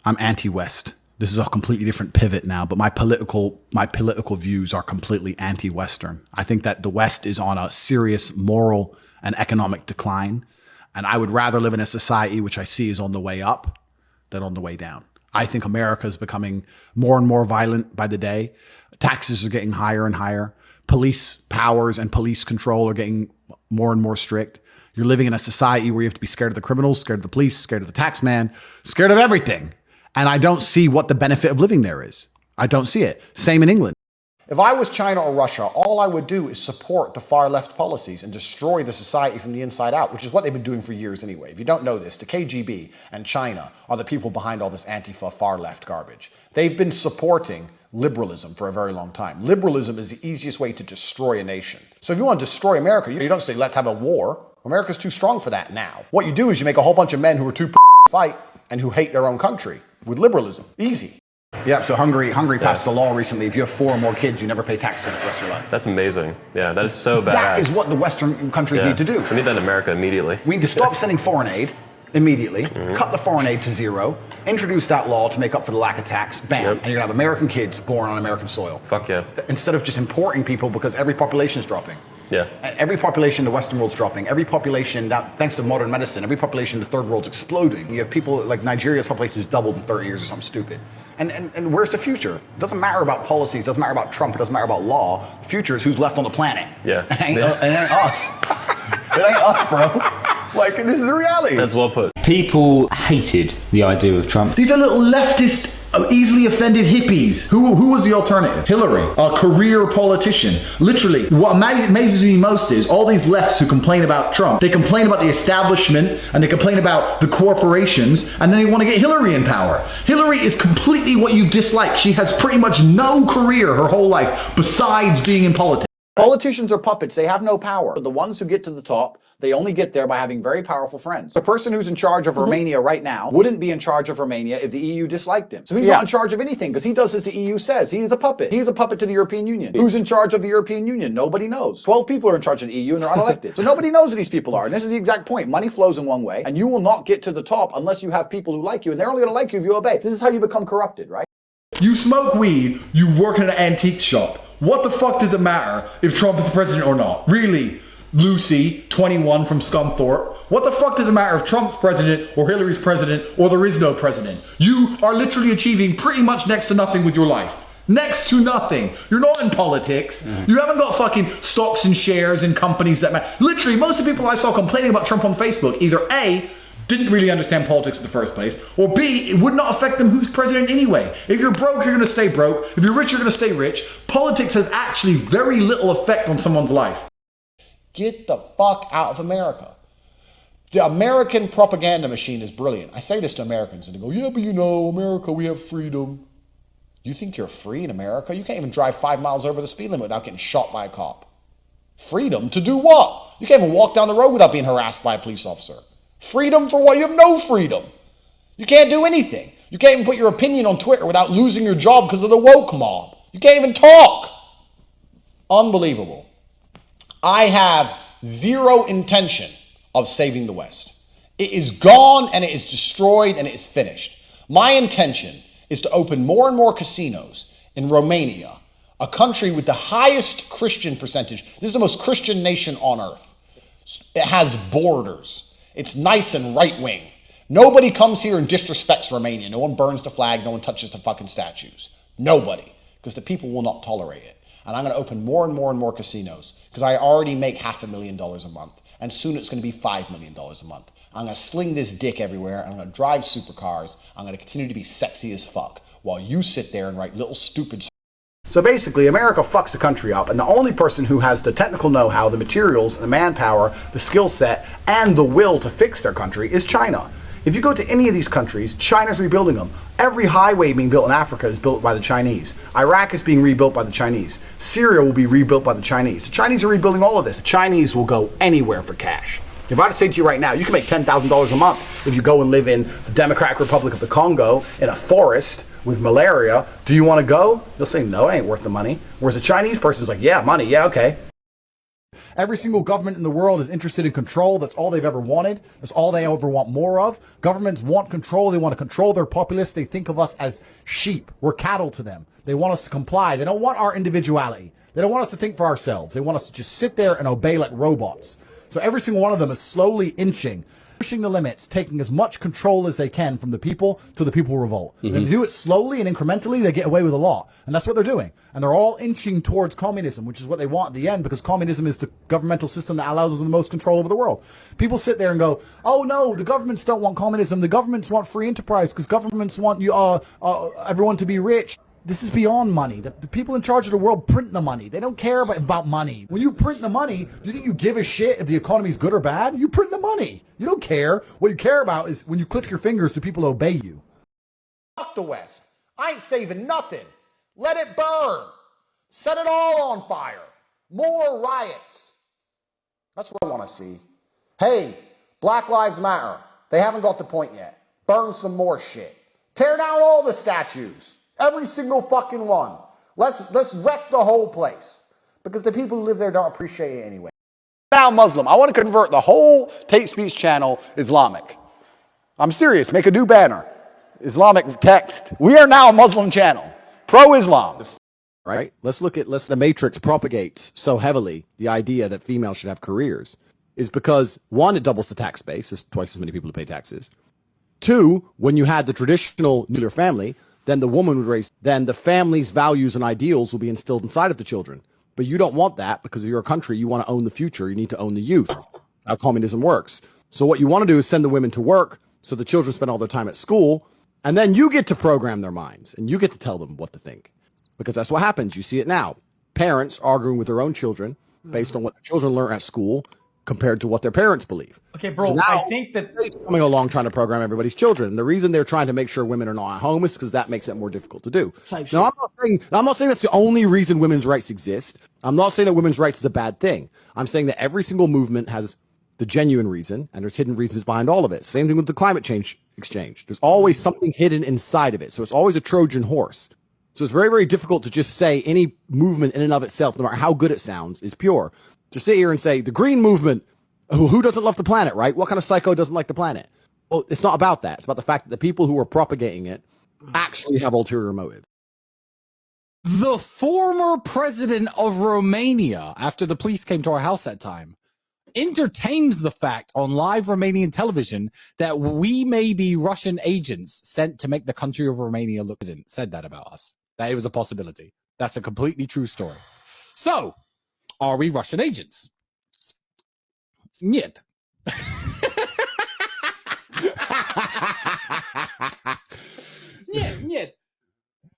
I'm anti-West. This is a completely different pivot now, but my political views are completely anti-Western. I think that the West is on a serious moral and economic decline, and I would rather live in a society which I see is on the way up than on the way down. I think America is becoming more and more violent by the day. Taxes are getting higher and higher. Police powers and police control are getting more and more strict. You're living in a society where you have to be scared of the criminals, scared of the police, scared of the tax man, scared of everything. And I don't see what the benefit of living there is. I don't see it. Same in England. If I was China or Russia, all I would do is support the far left policies and destroy the society from the inside out, which is what they've been doing for years anyway. If you don't know this, the KGB and China are the people behind all this Antifa far left garbage. They've been supporting liberalism for a very long time. Liberalism is the easiest way to destroy a nation. So if you want to destroy America, you don't say, let's have a war. America's too strong for that now. What you do is you make a whole bunch of men who are too to fight and who hate their own country with liberalism. Easy. Yeah, so Hungary passed a law recently. If you have 4 or more kids, you never pay taxes for the rest of your life. That's amazing. Yeah, that is so badass. That is what the Western countries need to do. We need that in America immediately. We need to stop sending foreign aid immediately, cut the foreign aid to 0, introduce that law to make up for the lack of tax, bam, and you're gonna have American kids born on American soil. Fuck yeah. Instead of just importing people because every population is dropping. Yeah. Every population in the Western world's dropping. Every population, that, thanks to modern medicine, every population in the third world's exploding. You have people like Nigeria's population has doubled in 30 years or something stupid. And where's the future? It doesn't matter about policies, doesn't matter about Trump, it doesn't matter about law. The future is who's left on the planet. Yeah. It ain't us. It ain't us, bro. Like, this is the reality. That's well put. People hated the idea of Trump. These are little leftist, easily offended hippies. Who was the alternative? Hillary, a career politician. Literally, what amazes me most is all these lefts who complain about Trump. They complain about the establishment and they complain about the corporations, and then they want to get Hillary in power. Hillary is completely what you dislike. She has pretty much no career her whole life besides being in politics. Politicians are puppets. They have no power. The ones who get to the top, they only get there by having very powerful friends. The person who's in charge of Romania right now wouldn't be in charge of Romania if the EU disliked him. So he's not in charge of anything because he does as the EU says. He is a puppet. He is a puppet to the European Union. Who's in charge of the European Union? Nobody knows. 12 people are in charge of the EU and they're unelected. So nobody knows who these people are. And this is the exact point. Money flows in one way and you will not get to the top unless you have people who like you, and they're only going to like you if you obey. This is how you become corrupted, right? You smoke weed, you work in an antique shop. What the fuck does it matter if Trump is the president or not? Really? Lucy, 21 from Scunthorpe. What the fuck does it matter if Trump's president or Hillary's president or there is no president? You are literally achieving pretty much next to nothing with your life. Next to nothing. You're not in politics. You haven't got fucking stocks and shares in companies that matter. Literally, most of the people I saw complaining about Trump on Facebook either A, didn't really understand politics in the first place, or B, it would not affect them who's president anyway. If you're broke, you're gonna stay broke. If you're rich, you're gonna stay rich. Politics has actually very little effect on someone's life. Get the fuck out of America. The American propaganda machine is brilliant. I say this to Americans and they go, yeah, but you know, America, we have freedom. You think you're free in America? You can't even drive 5 miles over the speed limit without getting shot by a cop. Freedom to do what? You can't even walk down the road without being harassed by a police officer. Freedom for what? You have no freedom. You can't do anything. You can't even put your opinion on Twitter without losing your job because of the woke mob. You can't even talk. Unbelievable. I have zero intention of saving the West. It is gone and it is destroyed and it is finished. My intention is to open more and more casinos in Romania, a country with the highest Christian percentage. This is the most Christian nation on earth. It has borders. It's nice and right-wing. Nobody comes here and disrespects Romania. No one burns the flag. No one touches the fucking statues. Nobody. Because the people will not tolerate it. And I'm going to open more and more and more casinos because I already make $500,000 a month. And soon it's going to be $5 million a month. I'm going to sling this dick everywhere. I'm going to drive supercars. I'm going to continue to be sexy as fuck while you sit there and write little stupid. So basically, America fucks the country up, and the only person who has the technical know-how, the materials, the manpower, the skill set, and the will to fix their country is China. If you go to any of these countries, China's rebuilding them. Every highway being built in Africa is built by the Chinese. Iraq is being rebuilt by the Chinese. Syria will be rebuilt by the Chinese. The Chinese are rebuilding all of this. The Chinese will go anywhere for cash. If I were to say to you right now, you can make $10,000 a month if you go and live in the Democratic Republic of the Congo in a forest with malaria. Do you want to go? They'll say, no, it ain't worth the money. Whereas a Chinese person's like, yeah, money, yeah, okay. Every single government in the world is interested in control. That's all they've ever wanted. That's all they ever want more of. Governments want control. They want to control their populace. They think of us as sheep. We're cattle to them. They want us to comply. They don't want our individuality. They don't want us to think for ourselves. They want us to just sit there and obey like robots. So every single one of them is slowly inching, pushing the limits, taking as much control as they can from the people till the people revolt. And if they do it slowly and incrementally, they get away with a lot. And that's what they're doing. And they're all inching towards communism, which is what they want at the end, because communism is the governmental system that allows us the most control over the world. People sit there and go, oh no, the governments don't want communism. The governments want free enterprise because governments want you, everyone to be rich. This is beyond money. The people in charge of the world print the money. They don't care about money. When you print the money, do you think you give a shit if the economy is good or bad? You print the money. You don't care. What you care about is when you click your fingers, do people obey you? Fuck the West. I ain't saving nothing. Let it burn. Set it all on fire. More riots. That's what I want to see. Hey, Black Lives Matter. They haven't got the point yet. Burn some more shit. Tear down all the statues. Every single fucking one. Let's wreck the whole place. Because the people who live there don't appreciate it anyway. Now Muslim. I want to convert the whole Tate Speech channel Islamic. I'm serious. Make a new banner. Islamic text. We are now a Muslim channel. Pro-Islam. Right? Let's look at the Matrix propagates so heavily the idea that females should have careers is because one, it doubles the tax base. There's twice as many people to pay taxes. Two, when you had the traditional nuclear family, then the woman would raise, then the family's values and ideals will be instilled inside of the children. But you don't want that because of your country. You want to own the future. You need to own the youth. How communism works. So what you want to do is send the women to work so the children spend all their time at school, and then you get to program their minds and you get to tell them what to think. Because that's what happens. You see it now. Parents arguing with their own children based on what the children learn at school compared to what their parents believe. Okay, bro, so now, I think that they're coming along trying to program everybody's children. And the reason they're trying to make sure women are not at home is because that makes it more difficult to do. Now, I'm not saying that's the only reason women's rights exist. I'm not saying that women's rights is a bad thing. I'm saying that every single movement has the genuine reason, and there's hidden reasons behind all of it. Same thing with the climate change exchange. There's always something hidden inside of it. So it's always a Trojan horse. So it's very, very difficult to just say any movement in and of itself, no matter how good it sounds, is pure. To sit here and say the green movement, who doesn't love the planet, right? What kind of psycho doesn't like the planet? Well, it's not about that. It's about the fact that the people who are propagating it actually have ulterior motive. The former president of Romania, after the police came to our house that time, entertained the fact on live Romanian television that we may be Russian agents sent to make the country of Romania look good. Said that about us. That it was a possibility. That's a completely true story. So, are we Russian agents? Нет. Нет.